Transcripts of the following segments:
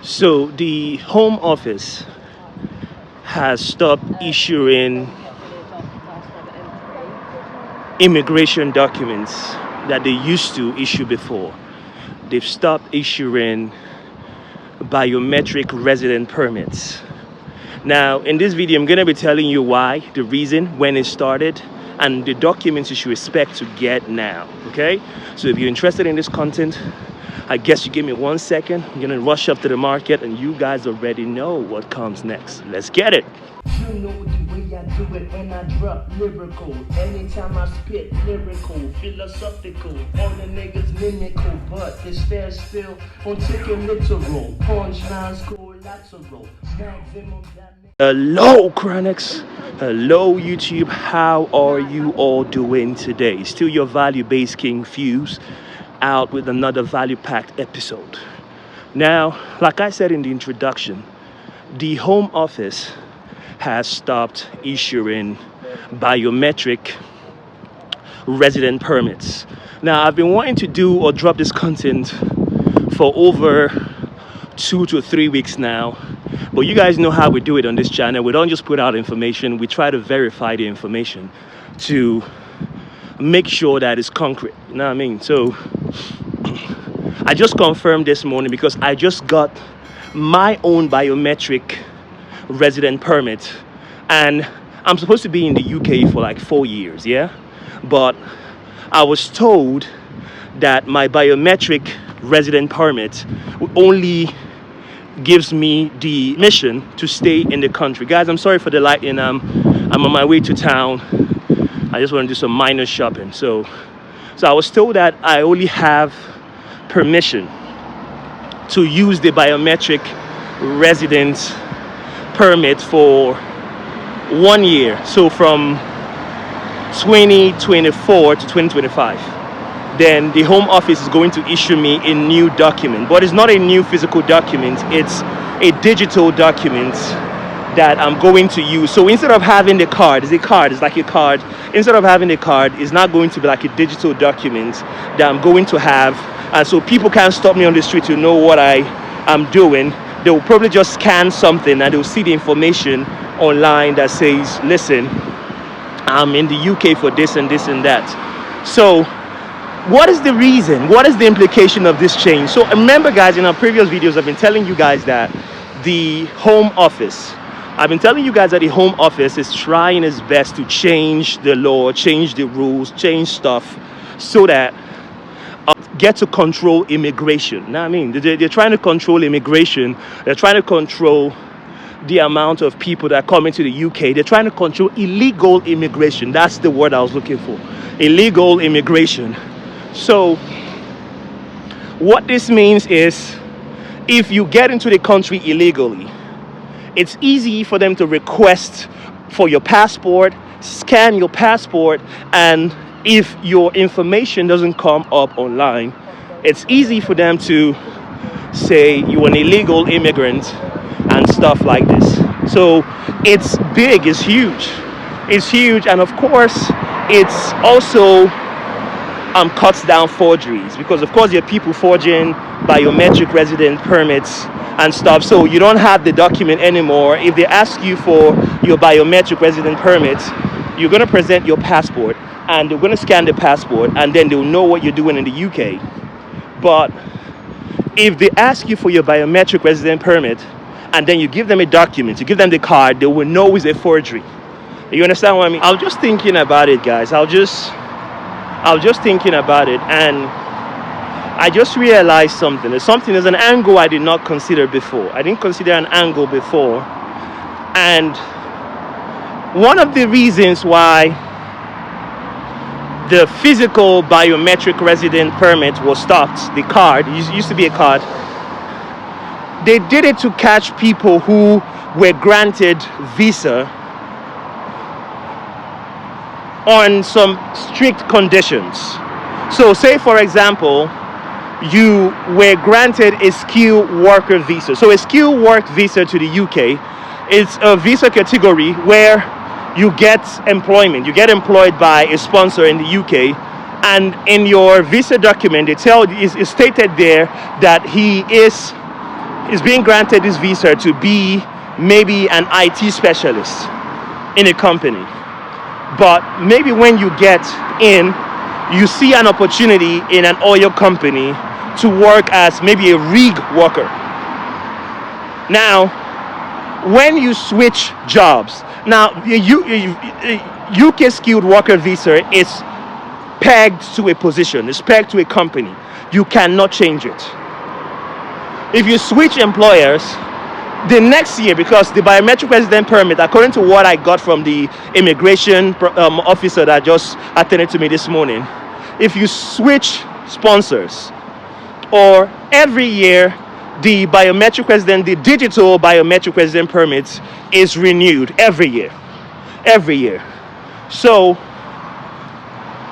So the Home Office has stopped issuing immigration documents that they used to issue before. They've stopped issuing biometric resident permits. Now, in this video, I'm going to be telling you why, the reason, when it started, and the documents you should expect to get now, okay? So if you're interested in this content, I guess you give me 1 second. I'm going to rush up to the market, and you guys already know what comes next. Let's get it. You know the way I do it, and I drop lyrical. Anytime I spit lyrical, philosophical. All the niggas mimical, but the stare still on taking literal. Punchlines collateral. Maximum damage. Hello, Chronics. Hello, YouTube. How are you all doing today? Still your value-based King Fuse, out with another value-packed episode. Now, like I said in the introduction, the Home Office has stopped issuing biometric resident permits. Now, I've been wanting to do or drop this content for over 2 to 3 weeks now, but you guys know how we do it on this channel. We don't just put out information, we try to verify the information to make sure that it's concrete. You know what I mean? So I just confirmed this morning because I just got my own biometric resident permit, and I'm supposed to be in the UK for like 4 years, yeah? But I was told that my biometric resident permit only gives me the mission to stay in the country. Guys, I'm sorry for the lighting. I'm on my way to town. I just want to do some minor shopping. So I was told that I only have permission to use the biometric resident permit for 1 year. So from 2024 to 2025. Then the Home Office is going to issue me a new document, but it's not a new physical document, it's a digital document that I'm going to use. So instead of having the card, it's like a card. Instead of having the card, it's not going to be like a digital document that I'm going to have, and so people can't stop me on the street to know what I am doing. They will probably just scan something and they'll see the information online that says, listen, I'm in the UK for this and this and that. So what is the reason? What is the implication of this change? So remember, guys, in our previous videos, I've been telling you guys that the Home Office is trying its best to change the law, change the rules, change stuff so that get to control immigration. Now, I mean, they're trying to control immigration. They're trying to control the amount of people that come into the UK. They're trying to control illegal immigration. That's the word I was looking for. Illegal immigration. So what this means is, if you get into the country illegally, it's easy for them to request for your passport, scan your passport, and if your information doesn't come up online, it's easy for them to say you're an illegal immigrant and stuff like this. So it's big, it's huge, and of course it's also cuts down forgeries, because of course there are people forging biometric resident permits and stuff. So you don't have the document anymore. If they ask you for your biometric resident permit, you're going to present your passport, and they're going to scan the passport, and then they'll know what you're doing in the UK. But if they ask you for your biometric resident permit and then you give them a document, you give them the card, they will know it's a forgery. You understand what I mean? I was just thinking about it, guys. I was just thinking about it, and I just realized something. There's an angle I did not consider before. I didn't consider an angle before. And one of the reasons why the physical biometric resident permit was stopped, the card, it used to be a card, they did it to catch people who were granted visa on some strict conditions. So say, for example, you were granted a skilled worker visa. So a skilled work visa to the UK is a visa category where you get employment. You get employed by a sponsor in the UK, and in your visa document, it's stated there that he is is being granted this visa to be maybe an IT specialist in a company. But maybe when you get in, you see an opportunity in an oil company to work as maybe a rig worker. Now, when you switch jobs, now UK skilled worker visa is pegged to a position, it's pegged to a company. You cannot change it. If you switch employers, the next year, because the biometric resident permit, according to what I got from the immigration officer that just attended to me this morning, if you switch sponsors, or every year the biometric resident, the digital biometric resident permit is renewed every year. So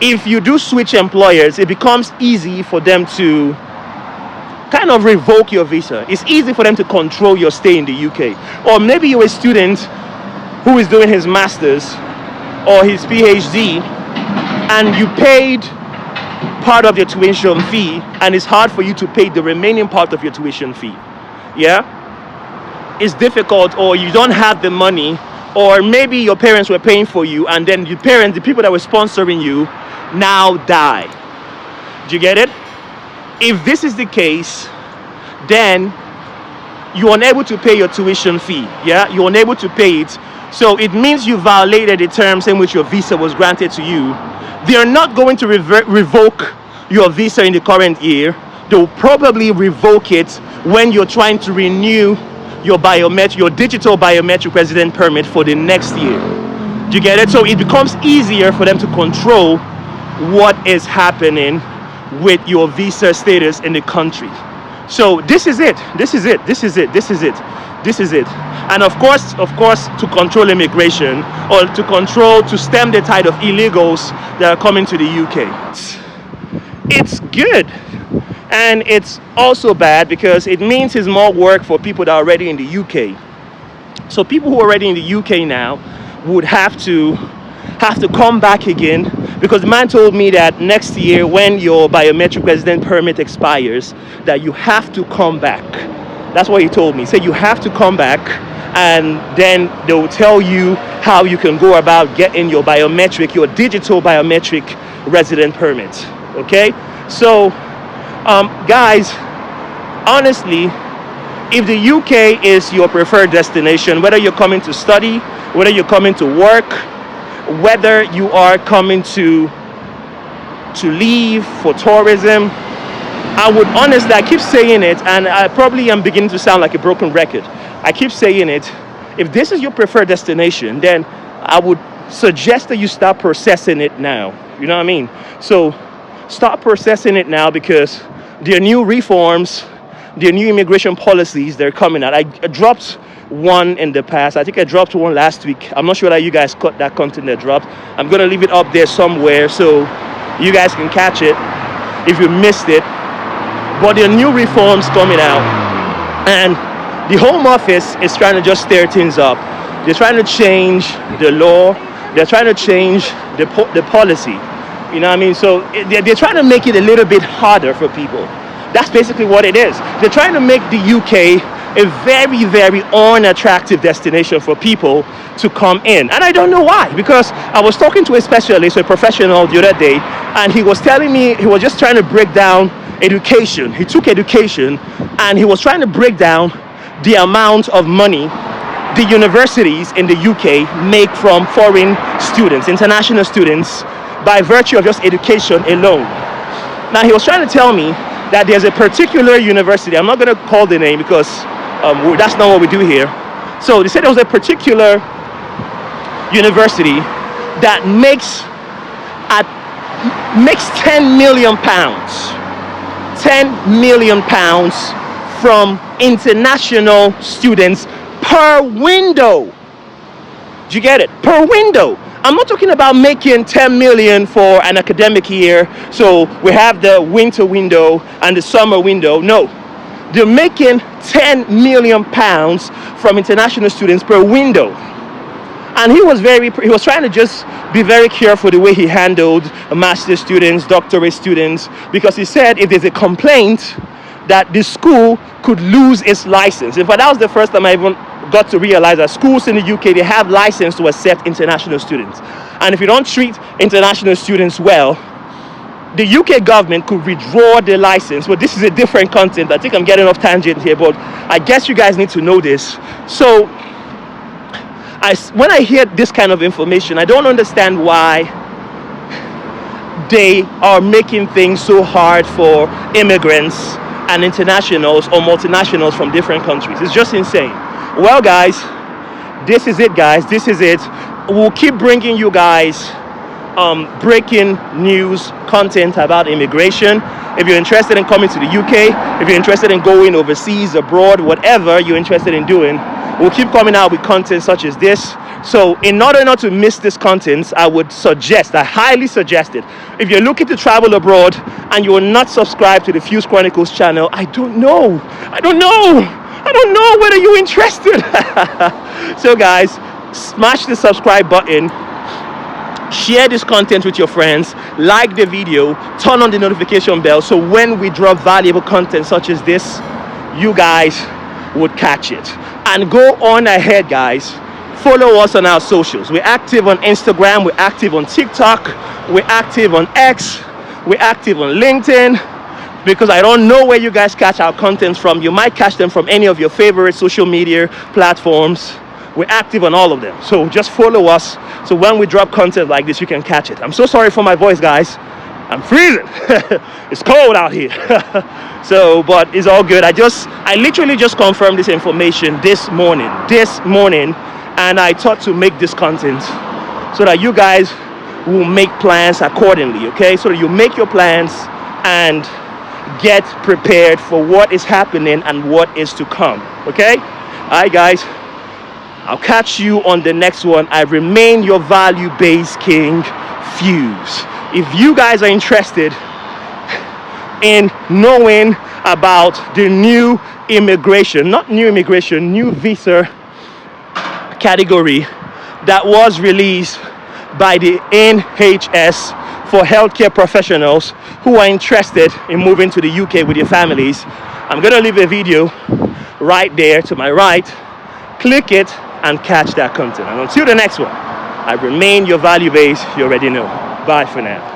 if you do switch employers, it becomes easy for them to kind of revoke your visa. It's easy for them to control your stay in the UK. Or maybe you're a student who is doing his master's or his PhD, and you paid part of your tuition fee, and it's hard for you to pay the remaining part of your tuition fee. Yeah? It's difficult, or you don't have the money, or maybe your parents were paying for you, and then the people that were sponsoring you, now die. Do you get it? If this is the case, then you're unable to pay your tuition fee. Yeah, you're unable to pay it. So it means you violated the terms in which your visa was granted to you. They are not going to revoke your visa in the current year. They'll probably revoke it when you're trying to renew your digital biometric resident permit for the next year. Do you get it? So it becomes easier for them to control what is happening with your visa status in the country. So this is it. And of course, to control immigration, or to stem the tide of illegals that are coming to the UK. It's good. And it's also bad because it means it's more work for people that are already in the UK. So people who are already in the UK now would have to come back again, because the man told me that next year when your biometric resident permit expires, that you have to come back. That's what he told me. He said you have to come back, and then they will tell you how you can go about getting your digital biometric resident permit. Okay? So, guys, honestly, if the UK is your preferred destination, whether you're coming to study, whether you're coming to work, whether you are coming to leave for tourism, I would honestly, I keep saying it, and I probably am beginning to sound like a broken record. I keep saying it. If this is your preferred destination, then I would suggest that you start processing it now. You know what I mean? So start processing it now, because there are new reforms, there are new immigration policies that are coming out. I dropped one in the past. I think I dropped one last week. I'm not sure that you guys caught that content that dropped. I'm going to leave it up there somewhere so you guys can catch it if you missed it. But there are new reforms coming out, and the Home Office is trying to just stir things up. They're trying to change the law. They're trying to change the policy. You know what I mean? So they're trying to make it a little bit harder for people. That's basically what it is. They're trying to make the UK a very, very unattractive destination for people to come in. And I don't know why, because I was talking to a specialist, a professional the other day, and he was telling me, he was just trying to break down education. He took education, and he was trying to break down the amount of money the universities in the UK make from foreign students, international students, by virtue of just education alone. Now, he was trying to tell me that there's a particular university, I'm not going to call the name because that's not what we do here. So they said there was a particular university that makes 10 million pounds. 10 million pounds from international students per window. Do you get it? Per window. I'm not talking about making 10 million for an academic year, so we have the winter window and the summer window. No, they're making 10 million pounds from international students per window. And he was trying to just be very careful the way he handled master's students, doctorate students, because he said if there's a complaint, that the school could lose its license. In fact, that was the first time I even got to realize that schools in the UK, they have license to accept international students. And if you don't treat international students well, the UK government could withdraw the license. But this is a different content. I think I'm getting off tangent here, but I guess you guys need to know this. So when I hear this kind of information, I don't understand why they are making things so hard for immigrants and internationals or multinationals from different countries. It's just insane. Well, guys, this is it, guys. This is it. We'll keep bringing you guys breaking news content about immigration. If you're interested in coming to the UK, if you're interested in going overseas, abroad, whatever you're interested in doing, we'll keep coming out with content such as this. So in order not to miss this content, I highly suggest it. If you're looking to travel abroad and you are not subscribed to the Fuse Chronicles channel, I don't know whether you're interested. So guys, smash the subscribe button, share this content with your friends, like the video, turn on the notification bell so when we drop valuable content such as this, you guys would catch it. And go on ahead, guys, follow us on our socials. We're active on Instagram, we're active on TikTok, we're active on X, we're active on LinkedIn, because I don't know where you guys catch our content from. You might catch them from any of your favorite social media platforms. We're active on all of them, so just follow us so when we drop content like this, you can catch it. I'm so sorry for my voice, guys. I'm freezing. It's cold out here. So, but it's all good. I literally just confirmed this information this morning, and I thought to make this content so that you guys will make plans accordingly, okay? So that you make your plans and get prepared for what is happening and what is to come, okay? All right, guys. I'll catch you on the next one. I remain your value-based king, Fuse. If you guys are interested in knowing about the new new visa category that was released by the NHS for healthcare professionals who are interested in moving to the UK with your families, I'm going to leave a video right there to my right. Click it and catch that content. And until the next one, I remain your value base. You already know. Bye for now.